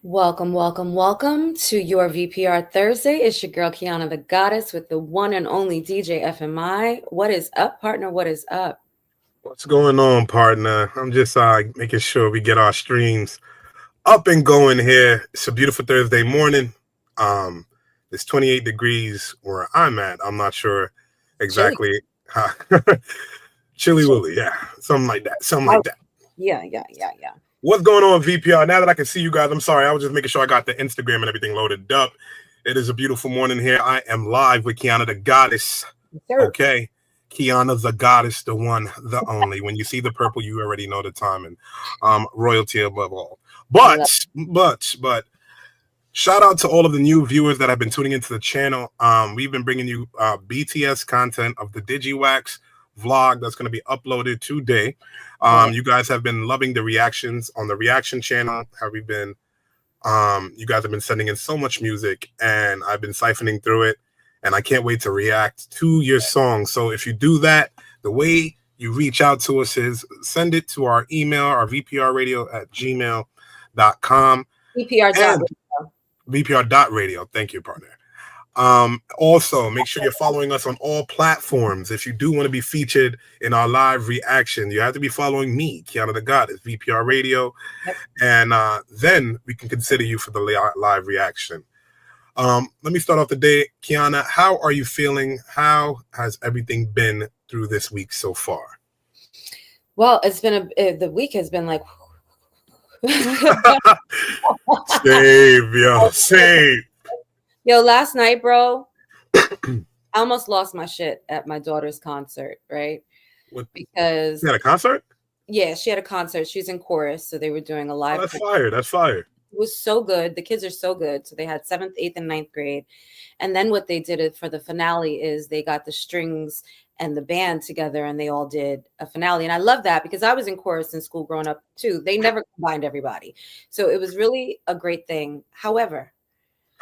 Welcome, welcome, welcome to your VPR Thursday. It's your girl Kiana the Goddess with the one and only DJ FMI. What is up, partner? What is up? What's going on, partner? I'm just making sure we get our streams up and going here. It's a beautiful Thursday morning. Um, it's 28 degrees where I'm at. I'm not sure Chili. exactly how. Chilly Chili. Willy, yeah, something like that. Something Oh, like that. yeah. What's going on, VPR? Now that I can see you guys, I'm sorry. I was just making sure I got the Instagram and everything loaded up. It is a beautiful morning here. I am live with Kiana the Goddess. Yes, sir. Okay. Kiana the Goddess, the one, the only. When you see the purple, you already know the time, and royalty above all. Love. But shout out to all of the new viewers that have been tuning into the channel. We've been bringing you BTS content of the DigiWax vlog that's going to be uploaded today. You guys have been loving the reactions on the reaction channel. Have we been? You guys have been sending in so much music, and I've been siphoning through it, and I can't wait to react to your song. So if you do that, the way you reach out to us is send it to our email, our vprradio@gmail.com. VPR. And VPR.radio. Thank you, partner. Also, make sure you're following us on all platforms. If you do want to be featured in our live reaction, you have to be following me, Kiana the Goddess, VPR Radio, Yep. and then we can consider you for the live reaction. Let me start off the day. Kiana, how are you feeling? How has everything been through this week so far? Well, it's been the week has been like. Save, yo, save. Yo, last night, bro, I almost lost my shit at my daughter's concert, right? What? Because You had a concert? yeah, she had a concert. She's in chorus, so they were doing a live. Oh, that's fire. That's fire. It was so good. The kids are so good. So they had 7th, 8th, and 9th grade. And then what they did for the finale is they got the strings and the band together and they all did a finale. And I love that because I was in chorus in school growing up too. They never combined everybody. So it was really a great thing. However,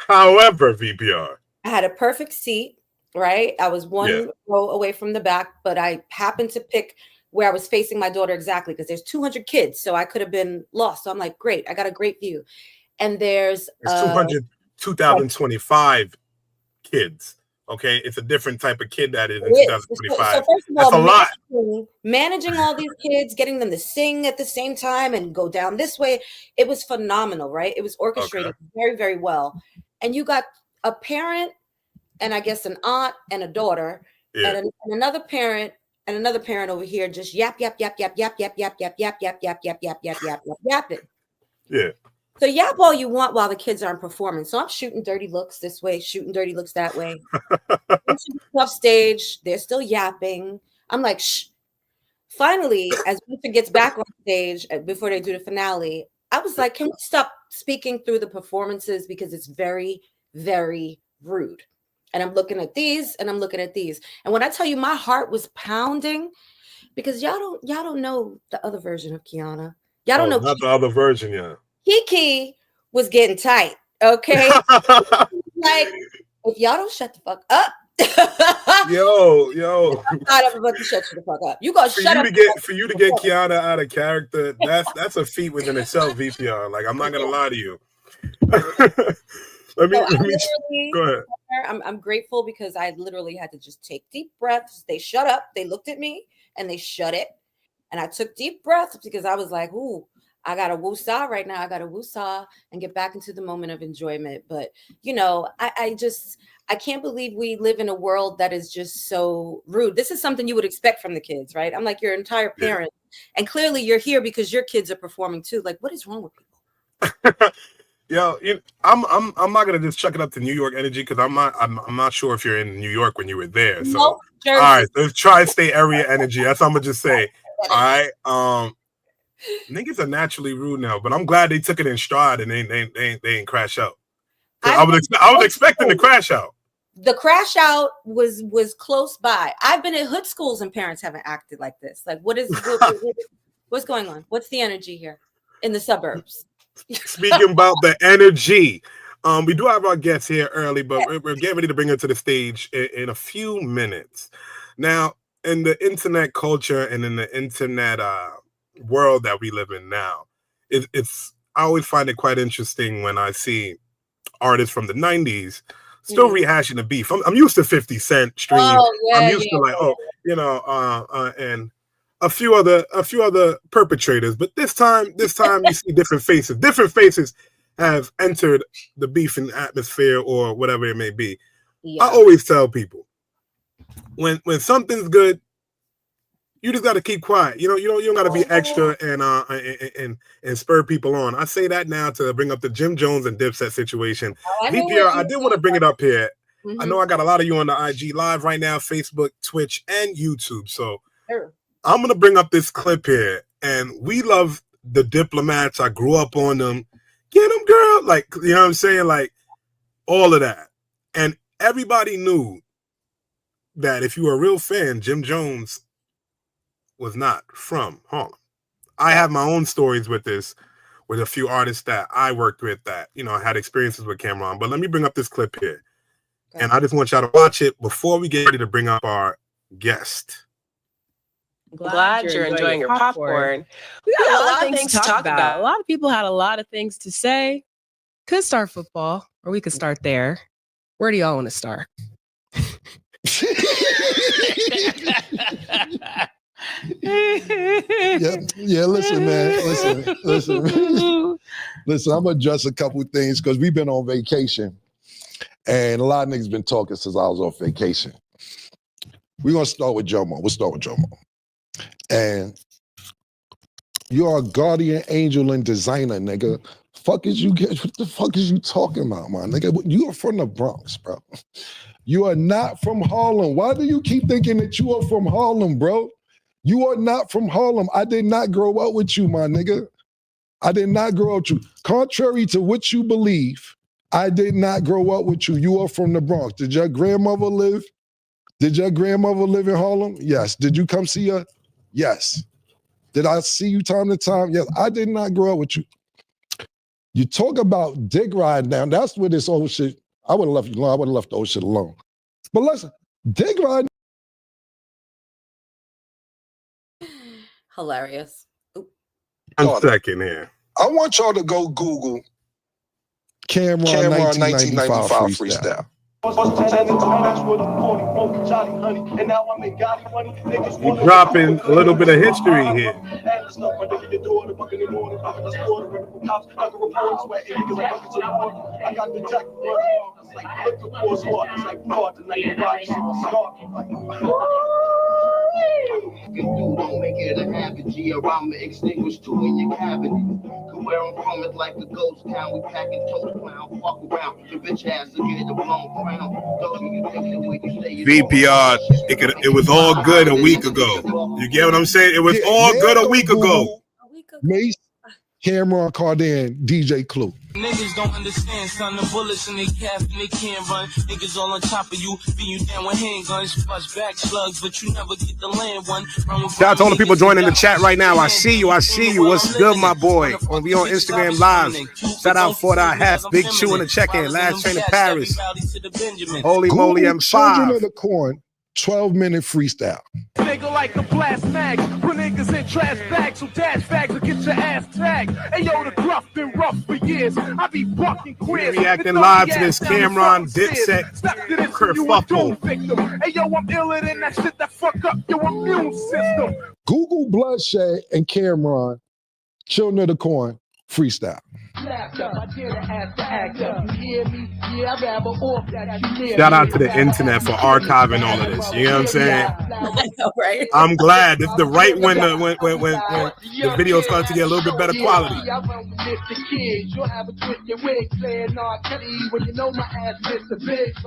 VPR. I had a perfect seat, right? I was one row away from the back, but I happened to pick where I was facing my daughter exactly because there's 200 kids, so I could have been lost. So I'm like, great, I got a great view. And there's 2025 kids. Okay, it's a different type of kid that is in 2025. So first of all, that's a lot. Managing all these kids, getting them to sing at the same time and go down this way, it was phenomenal, right? It was orchestrated very, very well. And you got a parent and I guess an aunt and a daughter and another parent and another parent over here just yapping. Yeah. So yap all you want while the kids aren't performing. So I'm shooting dirty looks this way, shooting dirty looks that way. Off stage, they're still yapping. I'm like, shh. Finally, as Luther gets back on stage before they do the finale, I was like, can we stop speaking through the performances because it's very, very rude. And I'm looking at these and I'm looking at these. And when I tell you my heart was pounding because y'all don't know the other version of Kiana. Y'all don't know not the other version, yeah. Kiki was getting tight. Okay. Like, if y'all don't shut the fuck up. yo. I'm not about to shut you the fuck up. You gonna shut up. For you to get Kiana out of character, that's a feat within itself, VPR. Like, I'm not gonna lie to you. Let me go ahead. I'm grateful because I literally had to just take deep breaths. They shut up, they looked at me and they shut it. And I took deep breaths because I was like, ooh, I got to woosah right now. I got to woosah and get back into the moment of enjoyment. But, you know, I can't believe we live in a world that is just so rude. This is something you would expect from the kids, right? I'm like your entire parent. And clearly you're here because your kids are performing too. Like, what is wrong with people? Yo, I'm not gonna just chuck it up to New York energy because I'm not sure if you're in New York when you were there. So Nope, all right, let's tri-state area energy. That's what I'm gonna just say. All right. Niggas are naturally rude now, but I'm glad they took it in stride and they ain't crash out. I was expecting to crash out. The crash out was close by. I've been at hood schools and parents haven't acted like this. Like, what's going on? What's the energy here in the suburbs? Speaking about the energy, we do have our guests here early, but we're getting ready to bring her to the stage in a few minutes. Now, in the internet culture and in the internet world that we live in now, it's I always find it quite interesting when I see artists from the 90s still rehashing the beef. I'm used to 50 Cent streams. Oh, yeah, I'm used to like, and a few other perpetrators. But this time you see different faces. Different faces have entered the beefing atmosphere or whatever it may be. Yeah. I always tell people when something's good, you just got to keep quiet. You don't got to be extra and spur people on. I say that now to bring up the Jim Jones and Dipset situation. VPR, I did want to bring it up here. I know I got a lot of you on the IG live right now, Facebook, Twitch, and YouTube. So I'm gonna bring up this clip here, and we love the Diplomats. I grew up on them. Get them, girl. Like, you know what I'm saying? Like, all of that. And everybody knew that if you were a real fan, Jim Jones was not from Harlem. I have my own stories with this, with a few artists that I worked with that, I had experiences with Cameron. But let me bring up this clip here. Okay. And I just want y'all to watch it before we get ready to bring up our guest. Glad you're enjoying your popcorn. We got a lot of things to talk about. A lot of people had a lot of things to say. Could start football, or we could start there. Where do y'all want to start? Yeah, listen, man. Listen, I'm gonna address a couple things because we've been on vacation. And a lot of niggas been talking since I was on vacation. We're gonna start with Jomo. We'll start with Jomo. And you are a guardian angel and designer, nigga. What the fuck is you talking about, man? Nigga, you are from the Bronx, bro. You are not from Harlem. Why do you keep thinking that you are from Harlem, bro? You are not from Harlem. I did not grow up with you, my nigga. I did not grow up with you. Contrary to what you believe, I did not grow up with you. You are from the Bronx. Did your grandmother live? Did your grandmother live in Harlem? Yes. Did you come see her? Yes. Did I see you time to time? Yes. I did not grow up with you. You talk about dick riding down. That's where this old shit, I would have left you alone. I would have left the old shit alone. But listen, dick riding. Hilarious. One second here. I want y'all to go Google Cameron 1995 freestyle. You're dropping a little bit of history here. Don't make it a habit, G, around me extinguished two in your cabinet. Where I'm from is like a ghost town. We packing toast clown, walk around. Your bitch ass to get a blown crown. VPR, it was all good a week ago. You get what I'm saying? It was all good a week ago. Mace, Cameron, Cardan, DJ Clue. Niggas don't understand, son. The bullets in their calf and they can't run. Niggas all on top of you, beat you down with handguns, bust back slugs, but you never get the land one. Shout out to all the people joining the chat right now. I see you. What's good, my boy? We on Instagram Live. Shout out for that half. Big Chew in the check-in. Last train in Paris. Holy moly, M5. Children of the Corn, 12-minute freestyle. Nigga like a blast mag, put niggas in trash bags, so dash bags will get your ass tagged. Hey yo, the gruff been rough for years. I be bucking queers. Reacting live to this Cameron Dipset kerfuffle. Hey yo, I'm iller than that shit that fuck up your immune system. Google Bloodshed and Cameron, Children of the Corn, freestyle. Shout out to the internet for archiving all of this. You know what I'm saying? I know, right? I'm glad. It's the right when the video starts to get a little bit better quality.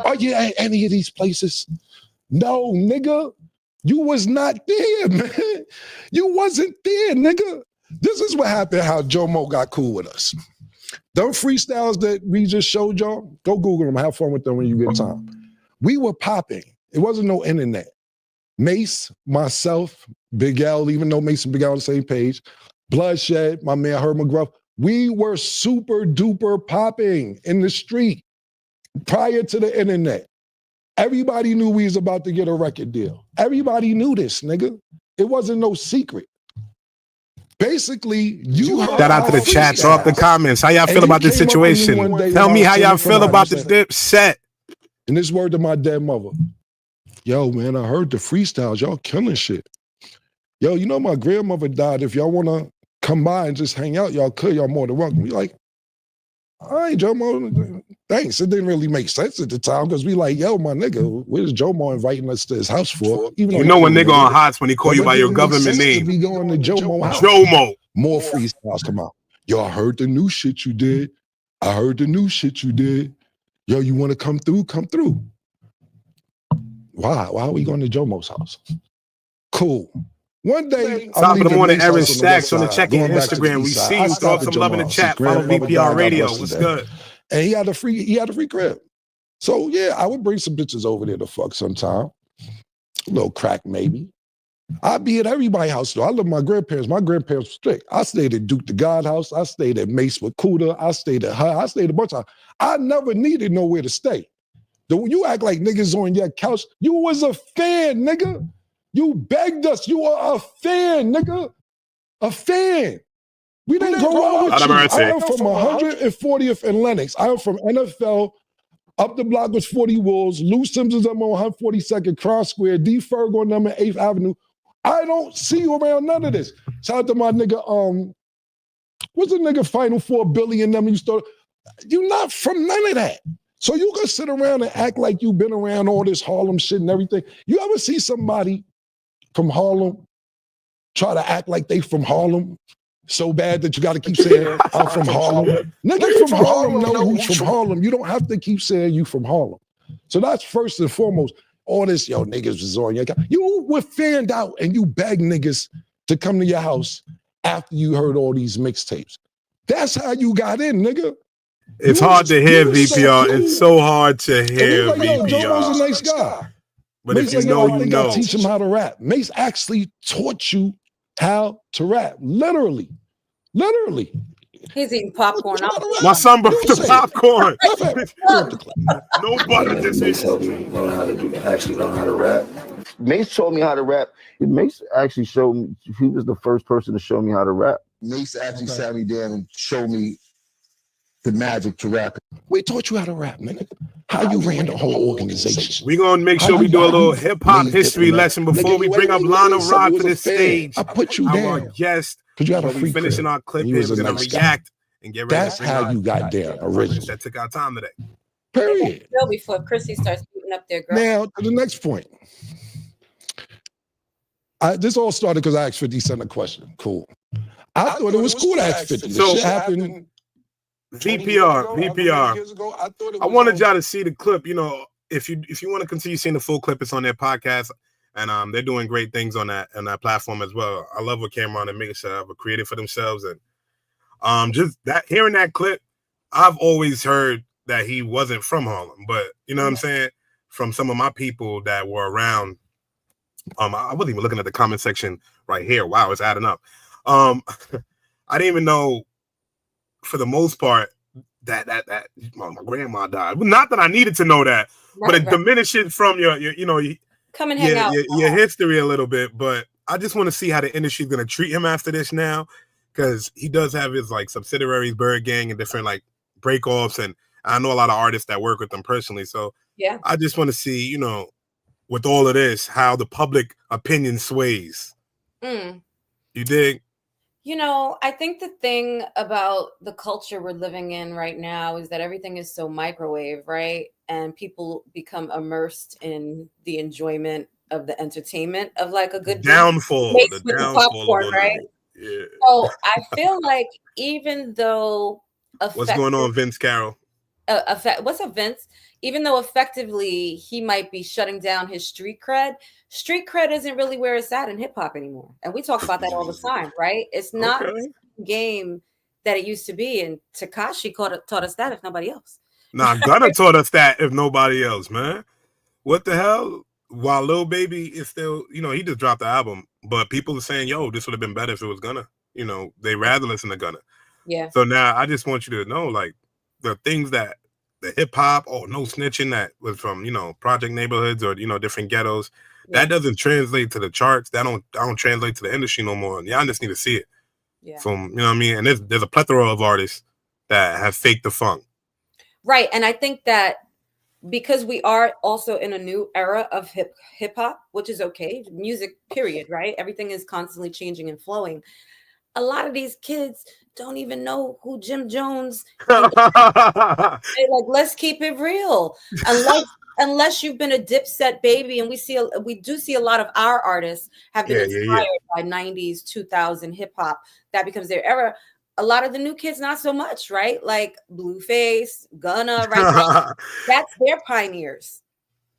Are you at any of these places? No, nigga. You was not there, man. You wasn't there, nigga. This is what happened, how Jomo got cool with us. Those freestyles that we just showed y'all, go Google them, have fun with them when you get time. We were popping. It wasn't no internet. Mace, myself, Big L, even though Mace and Big L on the same page, Bloodshed, my man Herb McGruff, we were super duper popping in the street prior to the internet. Everybody knew we was about to get a record deal. Everybody knew this, nigga. It wasn't no secret. Basically, you heard Shout out to the our chat. Throw up the freestyles. comments. How y'all And feel you about this came up to me situation? one day Tell when me I how was y'all coming feel from about the Hudson. dip set. And this word to my dead mother. Yo, man, I heard the freestyles. Y'all killing shit. Yo, you know my grandmother died. If y'all want to come by and just hang out, y'all could. Y'all more than welcome. We like, all right, Jomo, thanks. It didn't really make sense at the time because we like, yo, my nigga, where's Jomo inviting us to his house for? Even You know when nigga on hots when he call you by your government name. We going to Jomo house. Jomo. More freestyles come out. Yo, I heard the new shit you did. I heard the new shit you did. Yo, you want to come through? Come through. Why? Why are we going to Jomo's house? Cool. One day, Top of the morning, Mace Eric house Stacks on the west side, check-in going back to the Instagram. We east side. see I you. Throw stopped some at love in the Jomo's. His chat. Follow grandmother VPR died, God Radio. bless her What's dead. good? And he had a free crib. So yeah, I would bring some bitches over there to fuck sometime. A little crack maybe. I'd be at everybody's house though. I live with my grandparents. My grandparents were strict. I stayed at Duke the God house. I stayed at Mace with Cuda. I stayed at her. I stayed a bunch of times. I never needed nowhere to stay. You act like niggas on your couch. You was a fan, nigga. You begged us. You are a fan, nigga. A fan. We didn't go out with you. I am from 140th and Lenox. I am from NFL. Up the block was 40 Wolves. Lou Simpsons, I'm on 142nd Cross Square. D. Ferg on number 8th Avenue. I don't see you around none of this. Shout out to my nigga, what's the nigga Final Four Billy and them you started? You're not from none of that. So you can sit around and act like you've been around all this Harlem shit and everything. You ever see somebody from Harlem try to act like they from Harlem so bad that you got to keep saying, I'm from Harlem? Niggas from Harlem know who's from Harlem. You don't have to keep saying you from Harlem. So that's first and foremost. All this, yo, niggas was on your couch. You were fanned out and you begged niggas to come to your house after you heard all these mixtapes. That's how you got in, nigga. It's hard to hear VPR. It's so hard to hear like, yo, Jomo's a VPR. nice guy. But Mace if you like, know, I you think know. I teach him how to rap. Mace actually taught you how to rap. Literally. He's eating popcorn. My son brought the popcorn. No butter. Mace helped me actually learn how to rap. Mace taught me how to rap. Mace actually showed me, he was the first person to show me how to rap. Mace actually sat me down and showed me the magic to rap. We taught you how to rap, nigga. How you ran the whole organization. We're going to make sure we do a little hip-hop history lesson before we bring up Lana Rod to the stage. I put you down. Our guest. Because you had a When we free finishing crib. our clip He here, was we're a going to nice guy. react and get ready. That's how you got down originally. That took our time today. Period. Before Chrissy starts beating up their girl. Now, to the next point. This all started because I asked 50 Cent a question. Cool. I thought it was cool to ask 50. So, shit happened. VPR. I wanted y'all to see the clip. You know, if you want to continue seeing the full clip, it's on their podcast, and they're doing great things on that platform as well. I love what Cameron and Mega have created for themselves, and just that hearing that clip, I've always heard that he wasn't from Harlem, but you know what I'm saying, from some of my people that were around. I wasn't even looking at the comment section right here. Wow, it's adding up. I didn't even know, for the most part, that my grandma died. Not that I needed to know that, but it diminishes from your come and hang out. Your history a little bit. But I just want to see how the industry is going to treat him after this now, because he does have his like subsidiaries, Bird Gang, and different like breakoffs, and I know a lot of artists that work with them personally. So yeah, I just want to see, you know, with all of this, how the public opinion sways. You dig? You know, I think the thing about the culture we're living in right now is that everything is so microwave, right? And people become immersed in the enjoyment of the entertainment of like a good downfall, the popcorn, right? Yeah. So I feel like even though what's going on, Vince Carroll? What's up, Vince? Even though effectively he might be shutting down his street cred isn't really where it's at in hip hop anymore. And we talk about that all the time, right? It's not the game that it used to be. And Tekashi taught us that, if nobody else. Nah, Gunna taught us that, if nobody else, man. What the hell? While Lil Baby is still, you know, he just dropped the album, but people are saying, yo, this would have been better if it was Gunna. You know, they rather listen to Gunna. Yeah. So now I just want you to know, like, the things that the hip hop, no snitching, that was from, you know, project neighborhoods or, you know, different ghettos. Yeah. That doesn't translate to the charts. That don't translate to the industry no more. And y'all just need to see it. From, you know what I mean? And there's a plethora of artists that have faked the funk. Right. And I think that because we are also in a new era of hip hop, which is okay, music, period, right? Everything is constantly changing and flowing. A lot of these kids don't even know who Jim Jones and like, let's keep it real. Unless you've been a Dipset baby, and we do see a lot of our artists have been inspired by 90s, 2000 hip hop. That becomes their era. A lot of the new kids, not so much, right? Like Blueface, Gunna, right? That's their pioneers.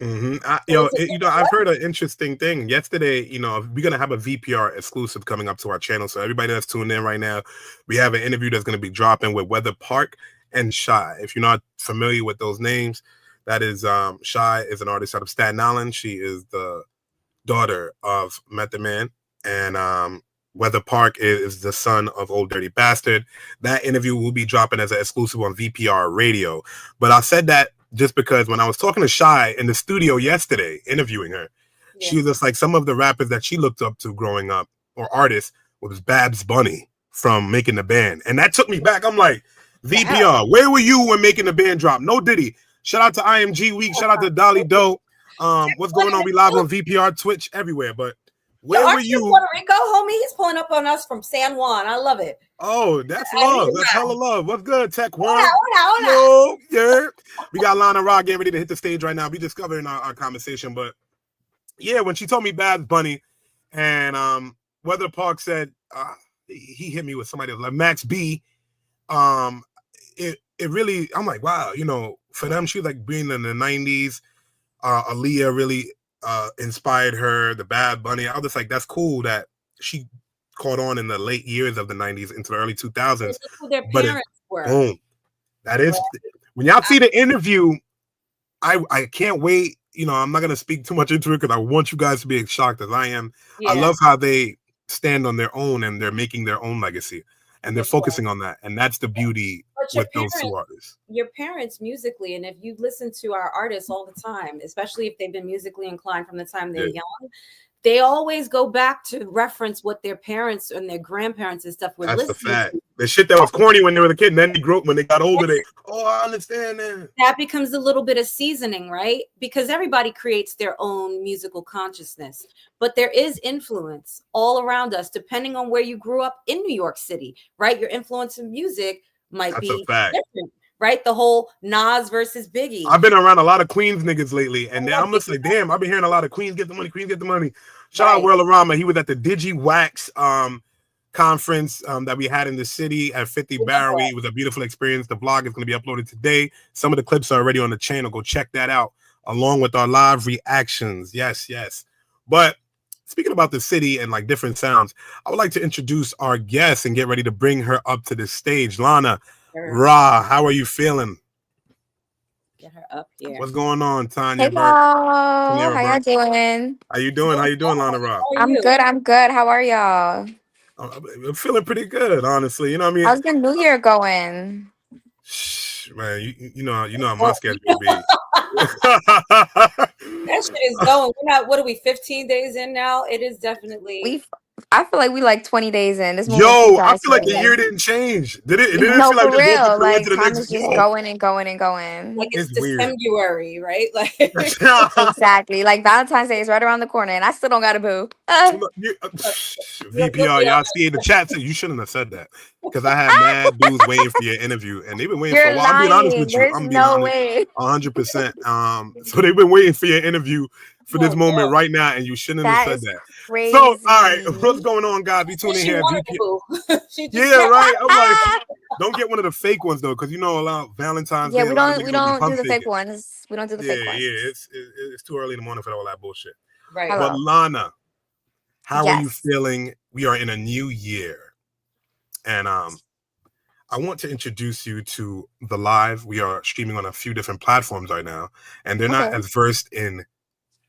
I've heard an interesting thing yesterday. We're gonna have a VPR exclusive coming up to our channel. So everybody that's tuned in right now, we have an interview that's gonna be dropping with Weather Park and Shy. If you're not familiar with those names, that is Shy is an artist out of Staten Island. She is the daughter of Method Man, and Weather Park is the son of Old Dirty Bastard. That interview will be dropping as an exclusive on VPR Radio. But I said that just because when I was talking to Shy in the studio yesterday, interviewing her, she was just like, some of the rappers that she looked up to growing up, or artists, was Babs Bunny from Making the Band. And that took me back. I'm like, VPR, where were you when Making the Band dropped? No Diddy. Shout out to IMG Week. Shout out to Dolly Doe. What's going on? We live on VPR, Twitch, everywhere. But where were you? Puerto Rico, homie? He's pulling up on us from San Juan. I love it. Oh, that's love. That's hella love. What's good, Tech One? Yo, yeah. We got Lana Rock getting ready to hit the stage right now. We discovering our conversation. But yeah, when she told me Bad Bunny, and Weather Park said he hit me with somebody like Max B. It really, I'm like, wow, for them, she was like being in the 90s. Aaliyah really inspired her, the Bad Bunny. I was just like, that's cool that she caught on in the late years of the 90s into the early 2000s. Who their parents were. Boom. That is, when y'all see the interview, I can't wait. I'm not going to speak too much into it because I want you guys to be as shocked as I am. Yeah. I love how they stand on their own and they're making their own legacy. And they're focusing on that. And that's the beauty with those two artists. Your parents musically, and if you listen to our artists all the time, especially if they've been musically inclined from the time they're young, they always go back to reference what their parents and their grandparents and stuff were listening the fact. To. The shit that was corny when they were a kid, and then they grew up when they got older. I understand that. That becomes a little bit of seasoning, right? Because everybody creates their own musical consciousness. But there is influence all around us, depending on where you grew up in New York City, right? Your influence in music might be different. Right? The whole Nas versus Biggie. I've been around a lot of Queens niggas lately, and I'm just like, damn, I've been hearing a lot of Queens get the money, Queens get the money. Shout out World Rama. He was at the DigiWax conference that we had in the city at 50 Barry. It was a beautiful experience. The vlog is going to be uploaded today. Some of the clips are already on the channel. Go check that out, along with our live reactions. Yes. But speaking about the city and like different sounds, I would like to introduce our guest and get ready to bring her up to the stage. Lana Ra, how are you feeling? Get her up here. What's going on, Tanya? Hey, how y'all doing? How you doing? How you doing, Lana Ra? I'm good. How are y'all? I'm feeling pretty good, honestly. You know what I mean? How's the new year going? Shh, man, you know how my schedule be. That shit is going. We're not. What are we? 15 days in now. It is definitely. I feel like we like 20 days in. This I feel like the year didn't change. Did it? It didn't no, feel like for real. Like time is just going and going and going. Like it's December, right? Like exactly. Like Valentine's Day is right around the corner, and I still don't got a boo. VPR, y'all see in the chat. You shouldn't have said that because I had mad dudes waiting for your interview, and they've been waiting for a while. I'm being honest with you. There's I'm being no honest, way. 100%. So they've been waiting for your interview for this moment right now, and you shouldn't have said that. Crazy. So, all right, what's going on, guys? Be tuning in here. Yeah, right. I'm like, don't get one of the fake ones though, because a lot of Valentine's Day. Yeah, we don't do the fake ones. We don't do the fake ones. Yeah, it's too early in the morning for all that bullshit. Right. Hello. But Lana, how are you feeling? We are in a new year, and I want to introduce you to the live. We are streaming on a few different platforms right now, and they're not as versed in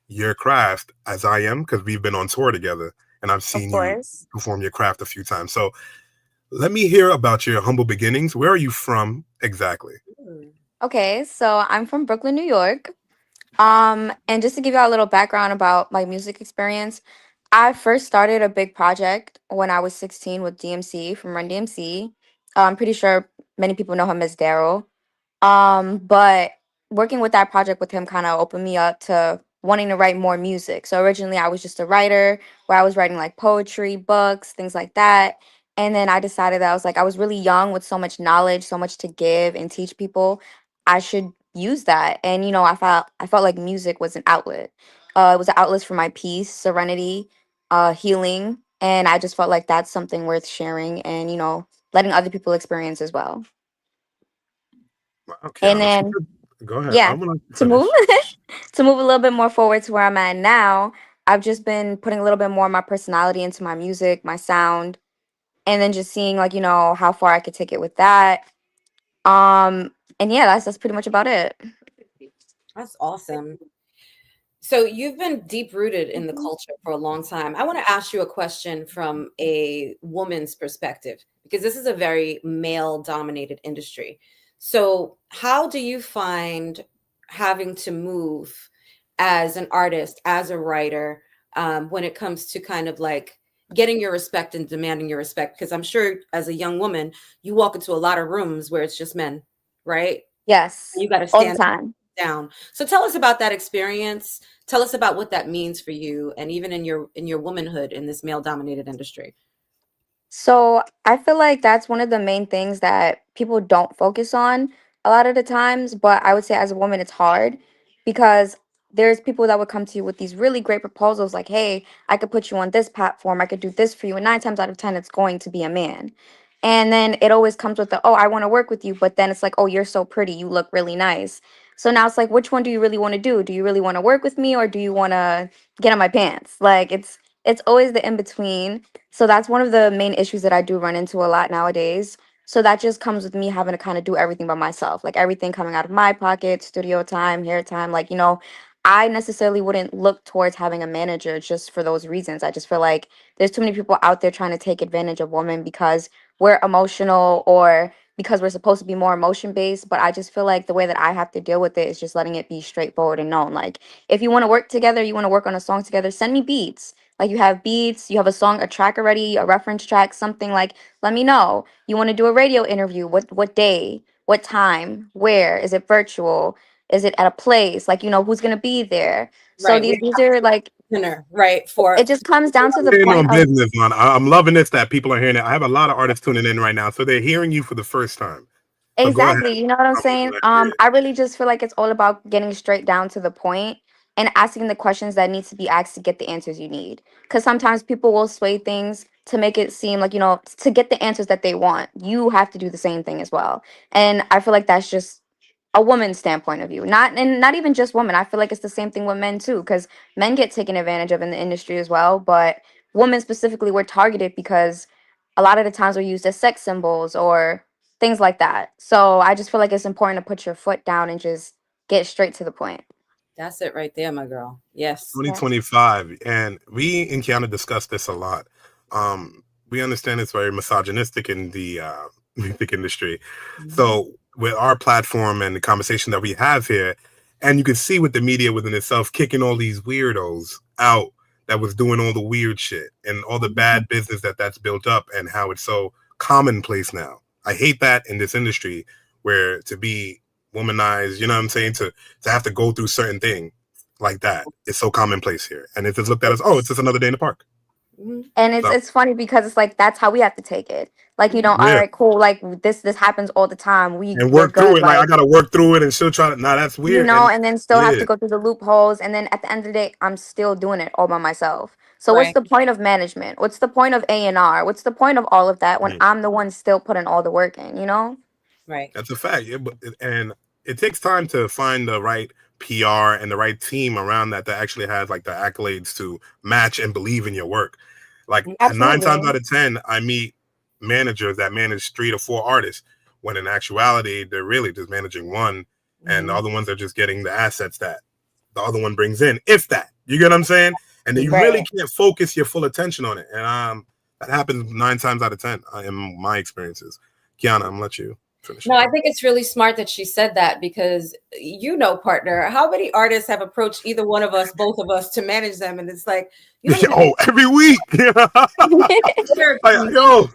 your craft as I am because we've been on tour together and I've seen you perform your craft a few times. So let me hear about your humble beginnings. Where are you from exactly? Okay, so I'm from Brooklyn, New York. And just to give you a little background about my music experience, I first started a big project when I was 16 with DMC from Run DMC. I'm pretty sure many people know him as Daryl. But working with that project with him kind of opened me up to wanting to write more music. So originally I was just a writer where I was writing like poetry, books, things like that. And then I decided that I was really young with so much knowledge, so much to give and teach people. I should use that. And I felt like music was an outlet. It was an outlet for my peace, serenity, healing, and I just felt like that's something worth sharing and letting other people experience as well. Okay, And then go ahead. yeah, I'm gonna to finish. move to move a little bit more forward to where I'm at now, I've just been putting a little bit more of my personality into my music, my sound, and then just seeing like, how far I could take it with that. And yeah, that's pretty much about it. That's awesome. So you've been deep rooted in the culture for a long time. I want to ask you a question from a woman's perspective because this is a very male dominated industry. So how do you find having to move as an artist, as a writer, when it comes to kind of like getting your respect and demanding your respect? Because I'm sure as a young woman, you walk into a lot of rooms where it's just men, right? Yes, You got to all the stand time. down. So tell us about that experience. Tell us about what that means for you and even in your womanhood in this male dominated industry. So I feel like that's one of the main things that people don't focus on a lot of the times. But I would say as a woman, it's hard because there's people that would come to you with these really great proposals like, hey, I could put you on this platform, I could do this for you. And 9 times out of 10, it's going to be a man. And then it always comes with the, oh, I want to work with you. But then it's like, oh, you're so pretty. You look really nice. So now it's like, which one do you really want to do? Do you really want to work with me or do you want to get on my pants? Like it's always the in between. So that's one of the main issues that I do run into a lot nowadays. So that just comes with me having to kind of do everything by myself, like everything coming out of my pocket, studio time, hair time. Like, I necessarily wouldn't look towards having a manager just for those reasons. I just feel like there's too many people out there trying to take advantage of women because we're emotional or because we're supposed to be more emotion based. But I just feel like the way that I have to deal with it is just letting it be straightforward and known. Like, if you want to work together, you want to work on a song together, send me beats. Like you have beats, you have a song, a track already, a reference track, something like, let me know. You want to do a radio interview? What day? What time? Where? Is it virtual? Is it at a place? Like, who's gonna be there? So Right. these are like Dinner, right? For it just comes down to the Staying on point of business, man. I'm loving this that people are hearing it. I have a lot of artists tuning in right now, so they're hearing you for the first time. So go ahead. exactly, you know what I'm saying? I really just feel like it's all about getting straight down to the point and asking the questions that need to be asked to get the answers you need. Because sometimes people will sway things to make it seem like, to get the answers that they want, you have to do the same thing as well. And I feel like that's just a woman's standpoint of view. Not even just women. I feel like it's the same thing with men too, because men get taken advantage of in the industry as well. But women specifically were targeted because a lot of the times we're used as sex symbols or things like that. So I just feel like it's important to put your foot down and just get straight to the point. that's it right there, my girl. Yes. Yeah. 2025, and we in Kiana discussed this a lot. We understand it's very misogynistic in the music industry. So with our platform and the conversation that we have here, and you can see with the media within itself kicking all these weirdos out that was doing all the weird shit and all the bad business that's built up and how it's so commonplace now. I hate that in this industry where to be womanized, you know what I'm saying, to have to go through certain thing like that. It's so commonplace here. And it's just looked at as, oh, it's just another day in the park. And it's funny because it's like that's how we have to take it. Like, all Yeah. right, cool. Like this happens all the time. And We're work through good. it. Like I Like, gotta work through it and still try to that's weird. and then still have Yeah. to go through the loopholes. And then at the end of the day, I'm still doing it all by myself. So what's Right. the point of management? What's the point of A&R? What's the point of all of that when I'm the one still putting all the work in, Right. That's a fact. Yeah, and it takes time to find the right PR and the right team around that actually has like the accolades to match and believe in your work. Like 9 times out of 10, I meet managers that manage 3 to 4 artists, when in actuality they're really just managing one, and the other ones are just getting the assets that the other one brings in, if that. You get what I'm saying? And then you really can't focus your full attention on it. And that happens 9 times out of 10 in my experiences. Kiana, I'm gonna let you. finish No, it I off. think it's really smart that she said that because partner, how many artists have approached either one of us, both of us, to manage them, and it's like you don't even. Every week. Like, yo.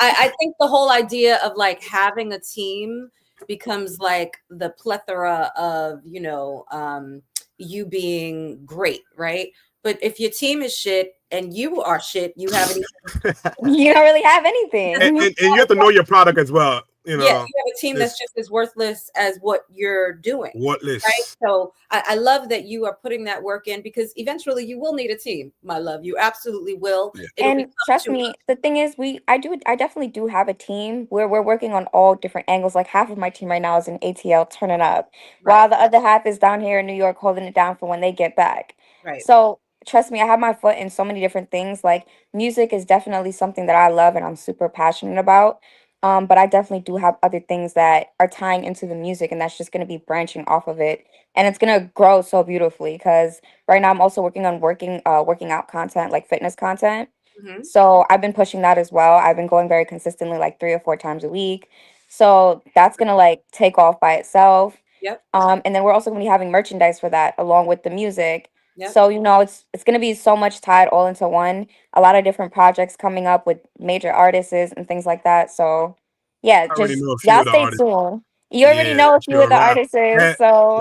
I think the whole idea of like having a team becomes like the plethora of you being great, right? But if your team is shit and you are shit, you haven't even. You don't really have anything. And you have to know your product as well. You know, you have a team that's just as worthless as what you're doing. Worthless. Right. So I love that you are putting that work in because eventually you will need a team, my love. You absolutely will. Yeah. And trust me, the thing is, I definitely do have a team where we're working on all different angles. Like half of my team right now is in ATL turning up, while the other half is down here in New York holding it down for when they get back. Right. So trust me, I have my foot in so many different things. Like music is definitely something that I love and I'm super passionate about. But I definitely do have other things that are tying into the music, and that's just going to be branching off of it, and it's going to grow so beautifully. Because right now I'm also working on working out content, like fitness content. Mhm. So I've been pushing that as well. I've been going very consistently, like 3 or 4 times a week. So that's gonna like take off by itself. Yep. And then we're also gonna be having merchandise for that along with the music. Yep. So it's gonna be so much tied all into one. A lot of different projects coming up with major artists and things like that. So yeah, I already just know a few y'all of the stay artists. tuned. You already know a few of the artists, so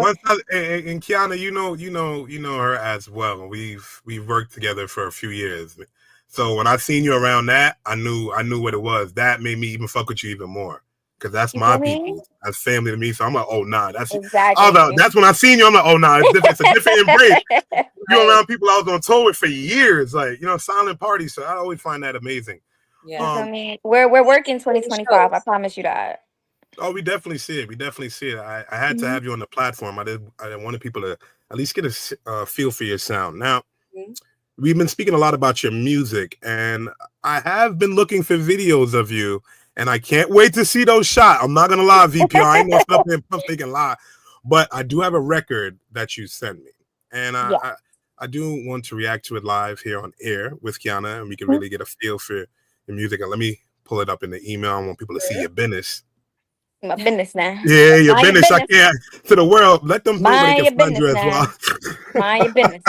And Kiana, you know her as well. We've worked together for a few years. So when I seen you around that, I knew what it was. That made me even fuck with you even more. Because that's you my feel me? people. That's family to me. So I'm like, oh nah, that's Exactly. that's when I seen you, I'm like, oh nah, it's a different embrace. You're around people I was on tour with for years, like silent parties. So I always find that amazing. You feel me? We're working 2025. I promise you that. Oh, we definitely see it. We definitely see it. I had to have you on the platform. I wanted people to at least get a feel for your sound. Now, we've been speaking a lot about your music, and I have been looking for videos of you, and I can't wait to see those shots. I'm not gonna lie, VPR. I ain't gonna sit up there and pump thinking lie, but I do have a record that you sent me, and I do want to react to it live here on air with Kiana, and we can really get a feel for your music. And let me pull it up in the email. I want people to see your business. My business now. Yeah, your business. I can't to the world. Let them know where they can find you as well. Mind your business.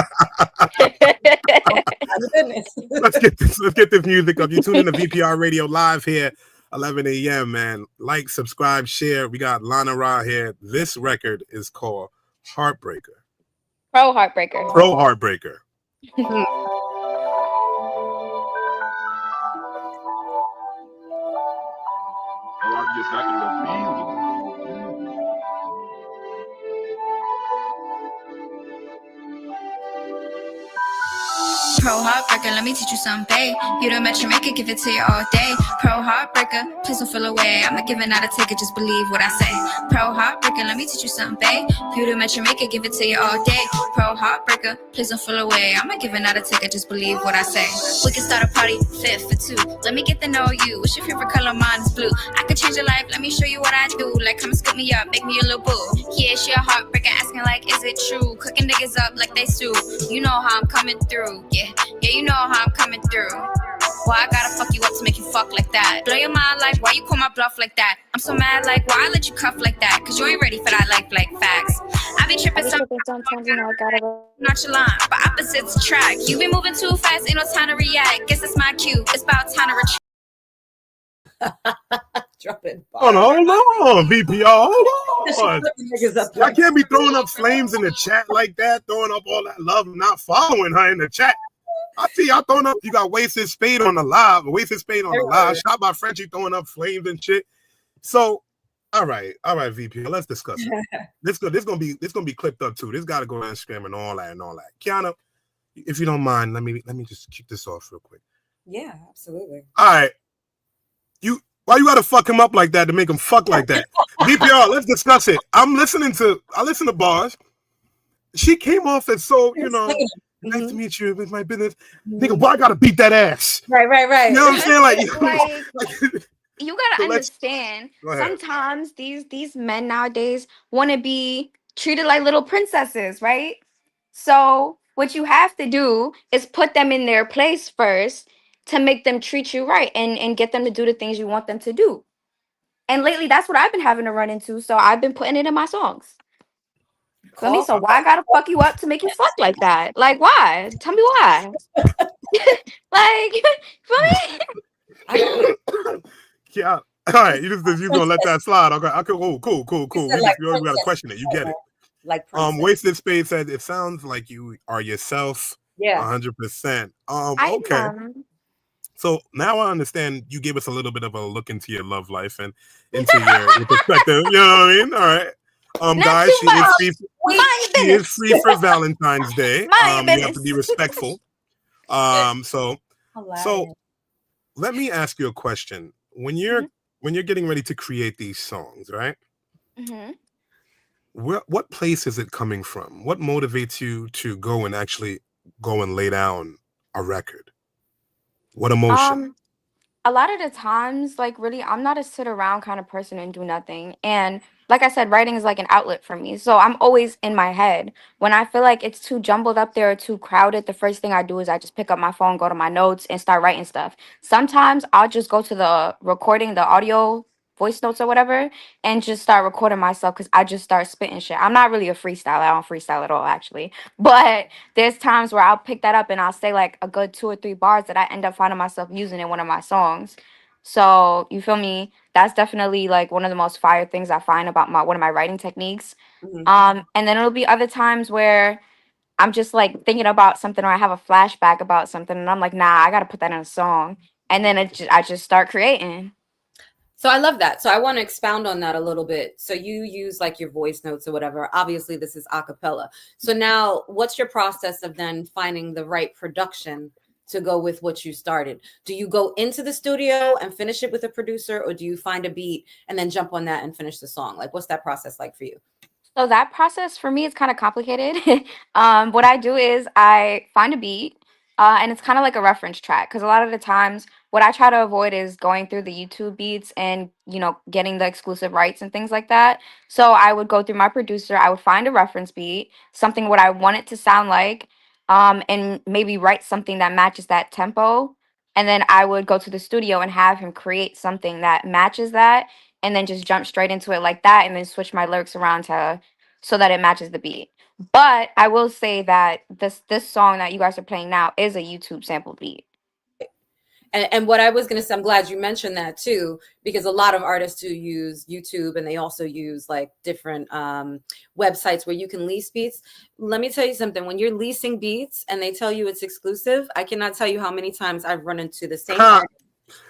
Let's get this music up. You tune in to VPR Radio live here, 11 a.m. Man, like, subscribe, share. We got Lana Ra here. This record is called Heartbreaker. Pro Heartbreaker. Pro Heartbreaker. Pro Heartbreaker, let me teach you something, babe. You done met your maker, give it to you all day. Pro Heartbreaker, please don't feel away. I'm not giving out a ticket, just believe what I say. Pro Heartbreaker, let me teach you something, babe. You done met your maker, give it to you all day. Pro Heartbreaker, please don't feel away. I'm not giving out a ticket, just believe what I say. We can start a party, fit for two. Let me get to know you. What's your favorite color? Mine is blue. I could change your life, let me show you what I do. Like, come and scoop me up, make me a little boo. Yeah, she a heartbreaker, asking like, is it true? Cooking niggas up like they stew. You know how I'm coming through, yeah, you know how I'm coming through. Why I gotta fuck you up to make you fuck like that? Blow your mind like, why you call my bluff like that? I'm so mad like, why I let you cuff like that? Cause you ain't ready for that life like facts. I be tripping sometimes, you know I gotta nonchalant, but opposites attract. You be moving too fast, ain't no time to react. Guess it's my cue, it's about time to retreat. Dropping. Hold on, VPR. Hold on. I can't be throwing up flames in the chat like that, throwing up all that love and not following her in the chat. I see y'all throwing up. You got Wasted Spade on the live. Shot by Frenchie throwing up flames and shit. So, all right, VP. Let's discuss it. This gonna be clipped up too. This got to go on Instagram and all that. Kiana, if you don't mind, let me just kick this off real quick. Yeah, absolutely. All right, why you gotta fuck him up like that to make him fuck like that? VPR, let's discuss it. I listen to bars. She came off as so, nice to meet you with my business. Nigga, why I gotta beat that ass? Right. You know what I'm saying? Like you gotta understand. Sometimes these men nowadays want to be treated like little princesses, right? So what you have to do is put them in their place first to make them treat you right and get them to do the things you want them to do. And lately, that's what I've been having to run into. So I've been putting it in my songs. Feel me? Call So why I gotta fuck you up to make you fuck like that? Like why? Tell me why. Like, feel me? Yeah. All right. You gonna let that slide? Okay. Okay. Oh, cool. You said We like gotta princess. question it. You get it. Like princess. Wasted Spade said it sounds like you are yourself. Yeah. 100%. I Okay. am. So now I understand you gave us a little bit of a look into your love life and into your perspective. You know what I mean? All right. Not Guys, too much. Mind she your is business. free for Valentine's Day. Mind your You have to be business. respectful. So Hilarious. let me ask you a question. When you're getting ready to create these songs, right? Mm-hmm. What place is it coming from? What motivates you to go and actually go and lay down a record? What emotion? A lot of the times, like really, I'm not a sit around kind of person and do nothing. And like I said, writing is like an outlet for me. So I'm always in my head. When I feel like it's too jumbled up there or too crowded, the first thing I do is I just pick up my phone, go to my notes, and start writing stuff. Sometimes I'll just go to the recording, the audio voice notes or whatever, and just start recording myself because I just start spitting shit. I'm not really a freestyler. I don't freestyle at all, actually. But there's times where I'll pick that up and I'll say like a good 2 or 3 bars that I end up finding myself using in one of my songs. So you feel me? That's definitely like one of the most fire things I find about my one of my writing techniques. And then it'll be other times where I'm just like thinking about something or I have a flashback about something and I'm like, nah, I gotta put that in a song. And then I just start creating. So I love that. So I want to expound on that a little bit. So you use like your voice notes or whatever. Obviously, this is a cappella. So now what's your process of then finding the right production to go with what you started? Do you go into the studio and finish it with a producer, or do you find a beat and then jump on that and finish the song? Like, what's that process like for you? So that process for me is kind of complicated. What I do is I find a beat, and it's kind of like a reference track because a lot of the times what I try to avoid is going through the YouTube beats and getting the exclusive rights and things like that. So I would go through my producer. I would find a reference beat, something what I want it to sound like, and maybe write something that matches that tempo. And then I would go to the studio and have him create something that matches that and then just jump straight into it like that and then switch my lyrics around to so that it matches the beat. But I will say that this song that you guys are playing now is a YouTube sample beat. And what I was going to say, I'm glad you mentioned that too, because a lot of artists do use YouTube and they also use like different websites where you can lease beats. Let me tell you something. When you're leasing beats and they tell you it's exclusive, I cannot tell you how many times I've run into the same artist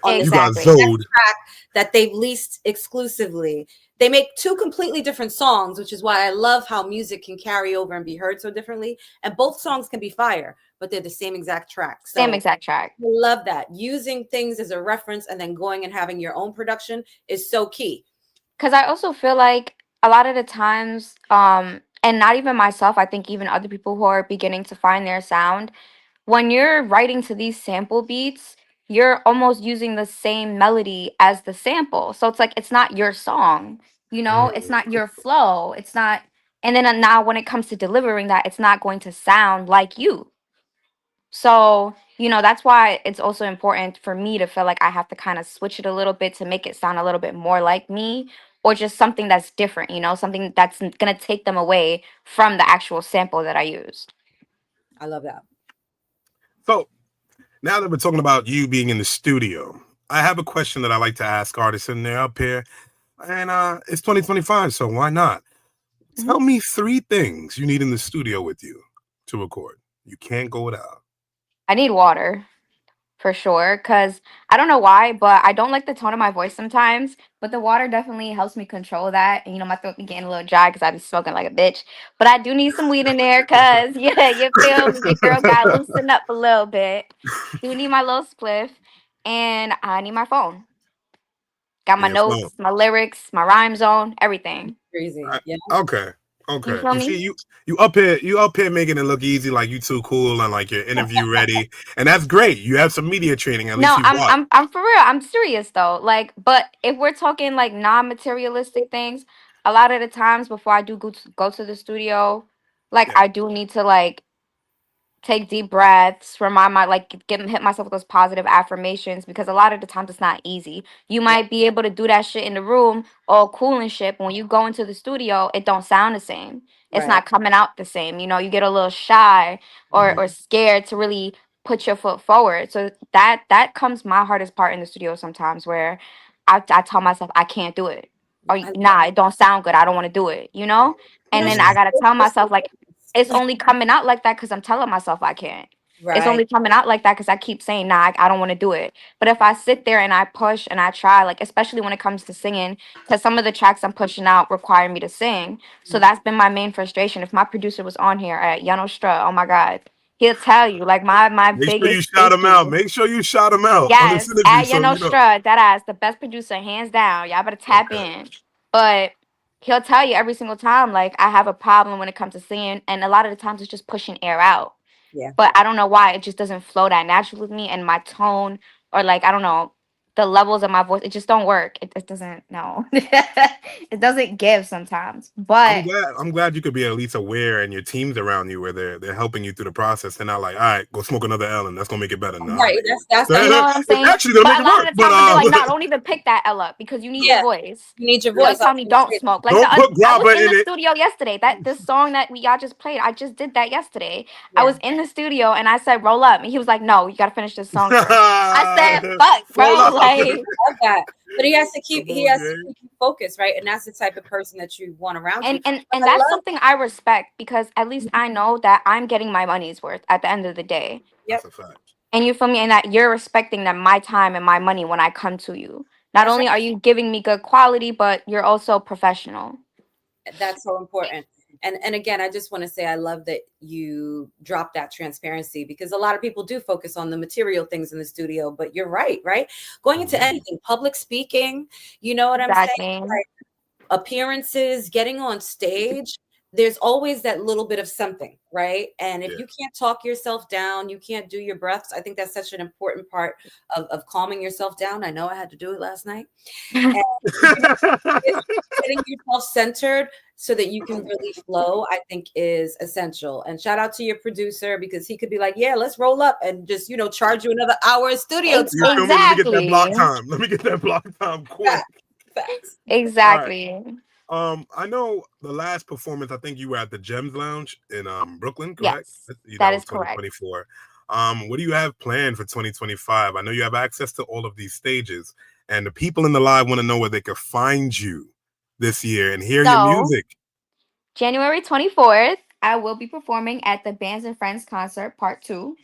on the Exactly. track that they've leased exclusively. They make two completely different songs, which is why I love how music can carry over and be heard so differently. And both songs can be fire, but they're the same exact track. So Same exact track. I love that. Using things as a reference and then going and having your own production is so key. Because I also feel like a lot of the times, and not even myself, I think even other people who are beginning to find their sound, when you're writing to these sample beats, you're almost using the same melody as the sample. So it's like it's not your song, it's not your flow. It's not, and then now when it comes to delivering that, it's not going to sound like you. So, that's why it's also important for me to feel like I have to kind of switch it a little bit to make it sound a little bit more like me or just something that's different, something that's going to take them away from the actual sample that I used. I love that. So now that we're talking about you being in the studio, I have a question that I like to ask artists, and they're up here. And it's 2025, so why not? Tell me 3 things you need in the studio with you to record. You can't go without. I need water for sure because I don't know why, but I don't like the tone of my voice sometimes. But the water definitely helps me control that. And my throat be getting a little dry because I be smoking like a bitch. But I do need some weed in there because, yeah, you feel me? Your girl got to loosen up a little bit. Do need my little spliff. And I need my phone. Got my Your phone. notes, my lyrics, my rhyme zone, everything. Crazy. Yeah. Okay. You feel You me? see, you up here making it look easy, like you too cool and like your interview ready, and that's great. You have some media training, at least No, you I'm what? I'm for real. I'm serious though. Like, but if we're talking like non-materialistic things, a lot of the times before I do go to the studio, like Yeah. I do need to like take deep breaths, remind my like hit myself with those positive affirmations, because a lot of the times it's not easy. You might be able to do that shit in the room all cool and shit, but when you go into the studio, it don't sound the same. It's Right. not coming out the same. You know, you get a little shy Mhm. or scared to really put your foot forward. So that comes my hardest part in the studio sometimes, where I tell myself I can't do it. Or I, nah, it don't sound good. I don't want to do it, you know? you And know, then Yeah. I gotta tell just myself like it's only coming out like that because I'm telling myself I can't. It's right. only coming out like that because I keep saying, nah, I don't want to do it. But if I sit there and I push and I try, like, especially when it comes to singing, because some of the tracks I'm pushing out require me to sing. So Mm. that's been my main frustration. If my producer was on here at Yano Stra, oh my God, he'll tell you, like, my Make sure you biggest shout them out. issue. Make sure you shout them out on this Yes, interview. at So, Yano you know. Stra, that ass, the best producer, hands down. Y'all better tap Okay. in. But he'll tell you every single time, like, I have a problem when it comes to singing. And a lot of the times it's just pushing air out. Yeah. But I don't know why it just doesn't flow that naturally with me, and my tone, or like I don't know, the levels of my voice, it just don't work. It doesn't, no. It doesn't give sometimes. I'm But glad. I'm glad you could be at least aware, and your team's around you where they're helping you through the process. They're not like, all right, go smoke another L, and that's gonna make it better. Nah, Right. nigga. That's you know what I'm saying? Actually, they'll But make a it lot work. of the times they'll be like, But no, don't even pick that L up because you need your yeah. voice. You need your They'll voice. I tell was me gonna don't say smoke. Like don't put I was grabba in in the it. studio yesterday. That this song that y'all just played, I just did that yesterday. I Yeah. was in the studio and I said, roll up. And he was like, no, you gotta finish this song first. I said, fuck, Roll bro. up. Like, Love that. But Come he on, has to gang. keep you focused, right? And that's the type of person that you want around you. and I that's love. something I respect, because at least I know that I'm getting my money's worth at the end of the day. Yep. That's a fact. And you feel me? And that you're respecting that my time and my money when I come to you. Not That's right. only are you giving me good quality, but you're also professional. That's so important. And again, I just want to say I love that you drop that transparency, because a lot of people do focus on the material things in the studio, but you're right, right? Going into Mhm. anything, public speaking, you know what I'm saying? Exactly. Like appearances, getting on stage, there's always that little bit of something, right? And if Yeah. you can't talk yourself down, you can't do your breaths. I think that's such an important part of calming yourself down. I know I had to do it last night. And you know, getting yourself centered so that you can really flow, I think is essential. And shout out to your producer, because he could be like, yeah, let's roll up and just, charge you another hour of studio You time. feel me? Let me get that block Exactly. time. Let me get that block time quick. Facts. All right. Exactly. I know the last performance. I think you were at the Gems Lounge in Brooklyn, correct? Yes, That that was is correct. 2024. What do you have planned for 2025? I know you have access to all of these stages, and the people in the live want to know where they could find you this year and hear your So, music. January 24th, I will be performing at the Bands and Friends concert part 2.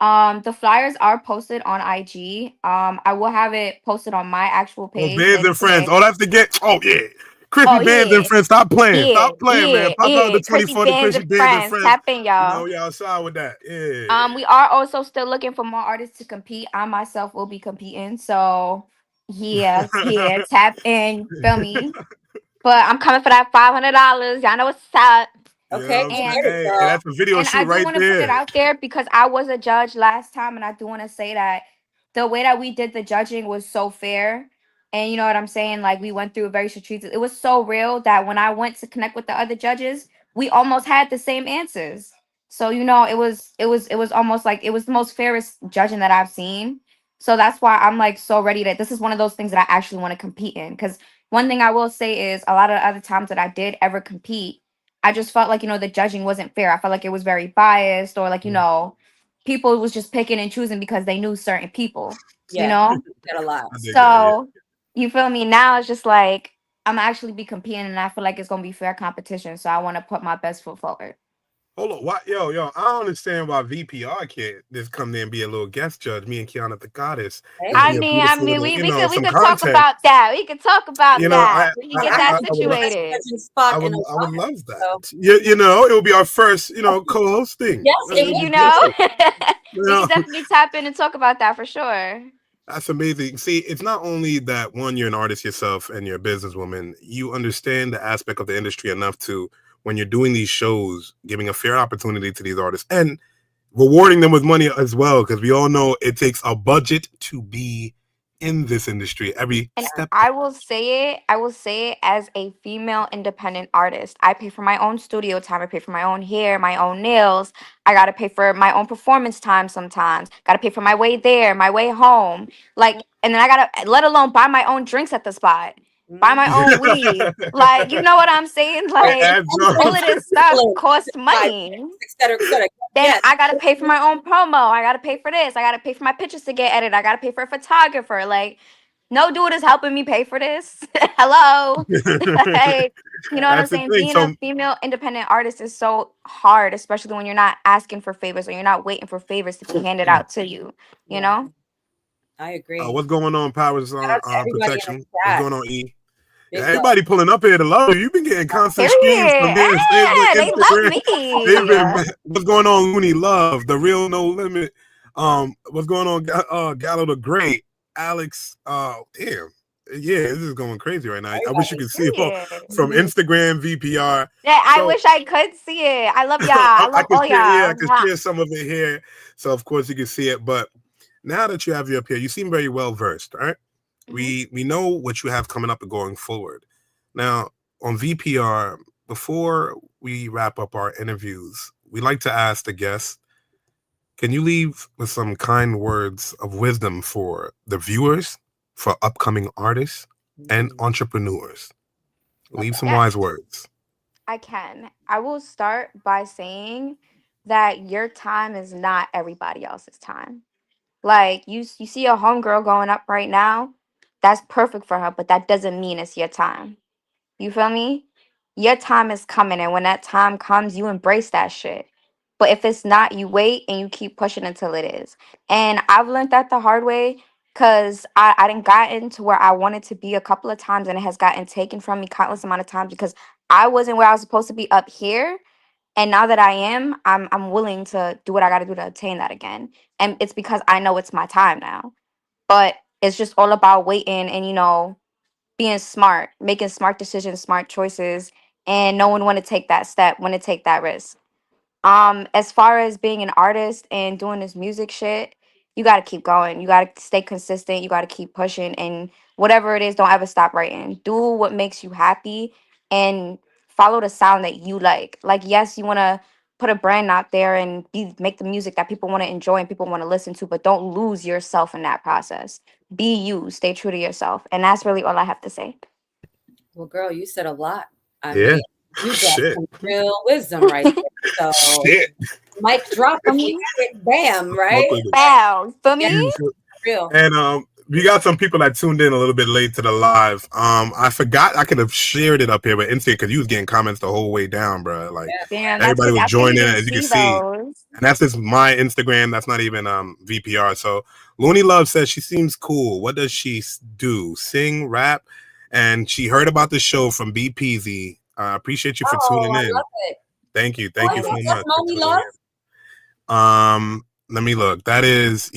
The flyers are posted on IG. I will have it posted on my actual Oh, page bands later and friends. today. Oh, that's the get. Oh yeah, Crispy Oh bands and yeah. friends. Stop playing. Yeah, Stop playing, man. yeah, Pop out yeah. the Crispy 24th. The bands Crispy and bands and friends. friends. Tap in, You y'all. know, y'all outside with that. Yeah. We are also still looking for more artists to compete. I myself will be competing. So yeah, yeah. Tap in, feel me. But I'm coming for that $500. Y'all know what's up. You know Okay, what I'm get saying? And ready, Hey, girl. that's a video and shoot I do right want to put it there. out there because I was a judge last time, and I do want to say that the way that we did the judging was so fair. And you know what I'm saying? Like we went through a very strategic. It was so real that when I went to connect with the other judges, we almost had the same answers. So it was almost like it was the most fairest judging that I've seen. So that's why I'm like so ready that this is one of those things that I actually want to compete in. Because one thing I will say is a lot of the other times that I did ever compete, I just felt like, the judging wasn't fair. I felt like it was very biased, or like, people was just picking and choosing because they knew certain people, you Yeah, know? got a lot. I dig that. Yeah. So you feel me? Now it's just like I'm actually be competing, and I feel like it's gonna be fair competition. So I want to put my best foot forward. Hold on. Why, yo, I don't understand why VPR can't just come there and be a little guest judge. Me and Kiana the Goddess. This Hey, I be a mean, beautiful little, we some could talk content. about that. We could talk about that. We can well, get I that have I the would love, best situated. judging spot in a I would while. love So that. It would be our first, co-hosting. yes, it It'd would. be You know, beautiful. You we could know? definitely tap in and talk about that for sure. That's amazing. See, it's not only that one, you're an artist yourself and you're a businesswoman, you understand the aspect of the industry enough to, when you're doing these shows, giving a fair opportunity to these artists and rewarding them with money as well, because we all know it takes a budget to be in this industry every And step. I will say it as a female independent artist. I pay for my own studio time. I pay for my own hair, my own nails. I got to pay for my own performance time sometimes. Got to pay for my way there, my way home. Like, and then I got to, let alone buy my own drinks at the spot, buy my own weed. Like, you know what I'm saying? Like, adds up. all of this stuff costs money. Et cetera, et cetera. Then Yes. I gotta pay for my own promo. I gotta pay for this. I gotta pay for my pictures to get edited. I gotta pay for a photographer. Like, no dude is helping me pay for this. Hello. Like, you know what I'm That's the saying? thing. Being So a female independent artist is so hard, especially when you're not asking for favors or you're not waiting for favors to be handed out to you. You know? I agree. what's going on, Powers Shout out to everybody in the Protection? What's chat. going on, E? Big Everybody pulling up here to love you. You've been getting constant streams from Period. here, Facebook, They love Instagram. They've me. been, what's going on, Looney Love, the real No Limit. What's going on, Gallo the Great, Alex? Damn, yeah, this is going crazy right now. I wish you could see it all Period. from Instagram, VPR. Yeah, I So- wish I could see it. I love y'all. I love all y'all. I can share some of it here, so of course you can see it. But now that you have you up here, you seem very well versed, right? Mhm. We know what you have coming up and going forward. Now on VPR, before we wrap up our interviews, we like to ask the guests, can you leave with some kind words of wisdom for the viewers, for upcoming artists and entrepreneurs? Leave some Yeah. wise words. I can. I will start by saying that your time is not everybody else's time. Like you see a homegirl going up right now, that's perfect for her, but that doesn't mean it's your time. You feel me? Your time is coming, and when that time comes, you embrace that shit. But if it's not, you wait and you keep pushing until it is. And I've learned that the hard way because I didn't gotten to where I wanted to be a couple of times, and it has gotten taken from me countless amount of times because I wasn't where I was supposed to be up here. And now that I am, I'm willing to do what I got to do to obtain that again. And it's because I know it's my time now. But it's just all about waiting and being smart, making smart decisions, smart choices, and no one want to take that step, want to take that risk. As far as being an artist and doing this music shit, you got to keep going. You got to stay consistent. You got to keep pushing, and whatever it is, don't ever stop writing. Do what makes you happy and follow the sound that you like. Like, yes, you want to put a brand out there and make the music that people want to enjoy and people want to listen to, but don't lose yourself in that process. Be you, stay true to yourself. And that's really all I have to say. Well, girl, you said a lot. I Yeah. mean, you got Shit. some real wisdom right there. So, Shit. mic drop, if you had it, bam, right? Wow, for me? Real. And we got some people that tuned in a little bit late to the live. I forgot I could have shared it up here with Insta because you was getting comments the whole way down, bro. Like Damn, everybody was I couldn't joining, even as you can see see. those. And that's just my Instagram. That's not even VPR. So Looney Love says she seems cool. What does she do? Sing, rap? And she heard about the show from BPZ. Appreciate you for tuning in. I love it. Thank you so That's much. Money Love? Let me look. That is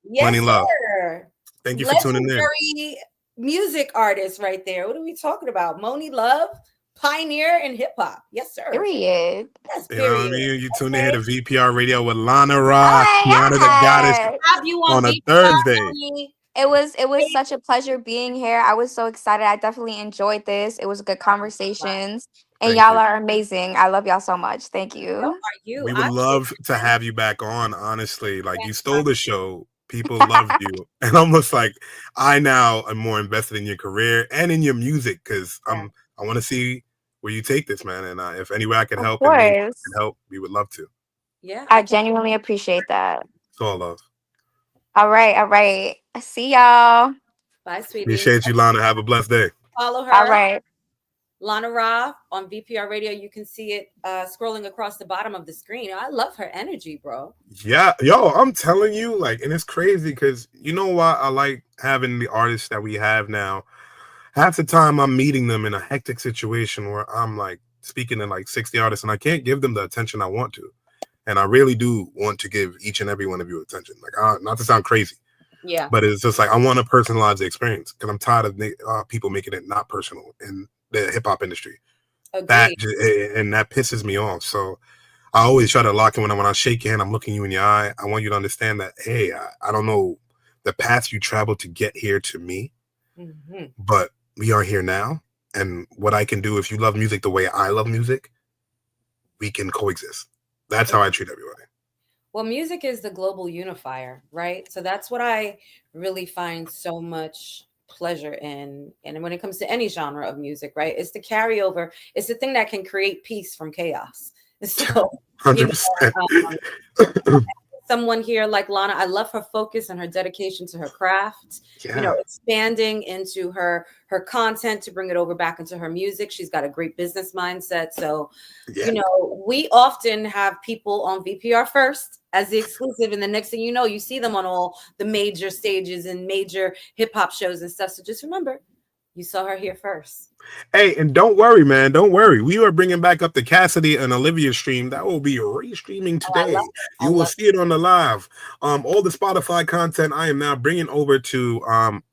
Money Love. Sir. Thank you for tuning in. Legendary music artist right there. What are we talking about? Moni Love, pioneer in hip hop. Yes, sir. Period. Yes, You know what I period. mean? You tuned in here to VPR Radio with Lana Rock, Kiana the Goddess, Have you on a VPR, Thursday. Moni? It was such a pleasure being here. I was so excited. I definitely enjoyed this. It was good conversations. And Thank y'all you. are amazing. I love y'all so much. Thank So you. are you. We would I- love to have you back on, honestly. Like, you stole the show. People love you. And almost like I now am more invested in your career and in your music because I want to see where you take this, man. And if any way I can help, we would love to. Yeah. I genuinely appreciate that. It's all love. All right. I see y'all. Bye, sweetie. Appreciate you, Lana. Have a blessed day. Follow her. All right. Lana Ra on VPR Radio. You can see it scrolling across the bottom of the screen. I love her energy, bro. Yeah, yo, I'm telling you, like, and it's crazy because you know why I like having the artists that we have now. Half the time I'm meeting them in a hectic situation where I'm like speaking to like 60 artists and I can't give them the attention I want to. And I really do want to give each and every one of you attention. Like, not to sound crazy. Yeah. But it's just like I want to personalize the experience because I'm tired of people making it not personal in the hip hop industry. Agreed. That pisses me off. So I always try to lock in when I shake your hand, I'm looking you in your eye. I want you to understand that, hey, I don't know the path you traveled to get here to me. Mm-hmm. But we are here now. And what I can do, if you love music the way I love music, we can coexist. That's how I treat everybody. Well, music is the global unifier, right? So that's what I really find so much pleasure in. And when it comes to any genre of music, right? It's the carryover. It's the thing that can create peace from chaos. So, 100%. Someone here like Lana, I love her focus and her dedication to her craft, expanding into her content to bring it over back into her music. She's got a great business mindset. So, we often have people on VPR first as the exclusive, and the next thing you know, you see them on all the major stages and major hip hop shows and stuff. So just remember, you saw her here first. Hey, and don't worry, man. Don't worry. We are bringing back up the Cassidy and Olivia stream. That will be restreaming today. You will see it on the live. All the Spotify content I am now bringing over to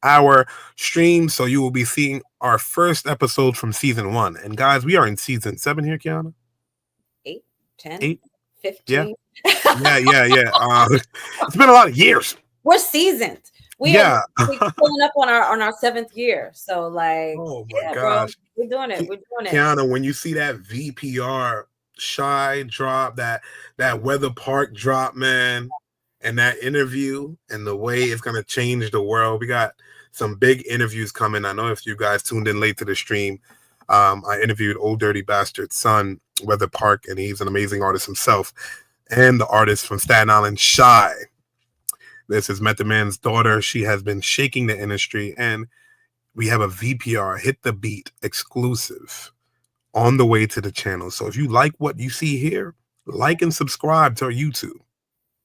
our stream. So you will be seeing our first episode from season 1. And guys, we are in season 7 here, Kiana. 8, 10, 8, 15. Yeah. It's been a lot of years. We're seasoned. We are pulling up on our 7th year. So oh my gosh, bro, we're doing it. Kiana, when you see that VPR Shy drop, that Weather Park drop, man, and that interview and the way it's gonna change the world. We got some big interviews coming. I know if you guys tuned in late to the stream, I interviewed Old Dirty Bastard's son, Weather Park, and he's an amazing artist himself, and the artist from Staten Island, Shy. This is Method Man's daughter. She has been shaking the industry, and we have a VPR Hit the Beat exclusive on the way to the channel. So if you like what you see here, like and subscribe to our YouTube.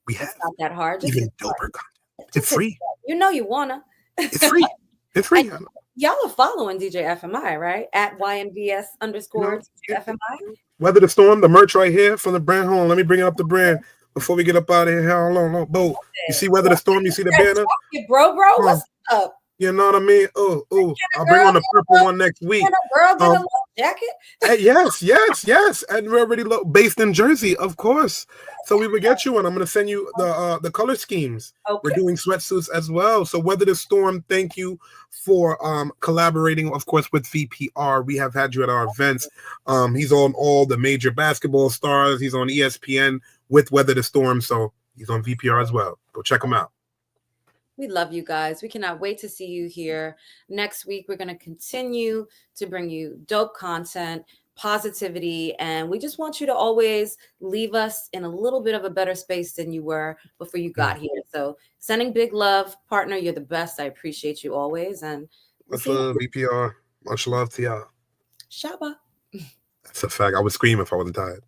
We have not that hard. Even doper content. It's free. You know you wanna. It's free. It's free. Y'all are following DJ FMI, right? At YNVS_DJ FMI. Weather the Storm, the merch right here from the brand. Hold on, let me bring up the brand. Before we get up out of here, hold on, Bo. You see Weather the Storm? You see the banner? Bro, what's up? You know what I mean? Oh, I'll bring on the purple one next week. Girl, get a little jacket. Yes. And we're already based in Jersey, of course. So we would get you one. I'm going to send you the color schemes. Okay. We're doing sweatsuits as well. So Weather the Storm, thank you for collaborating, of course, with VPR. We have had you at our events. He's on all the major basketball stars. He's on ESPN with Weather the Storm. So he's on VPR as well. Go check him out. We love you guys. We cannot wait to see you here. Next week, we're going to continue to bring you dope content, positivity, and we just want you to always leave us in a little bit of a better space than you were before you got here. So sending big love, partner. You're the best. I appreciate you always. And much love, VPR. Much love to y'all. Shabba. That's a fact. I would scream if I wasn't tired.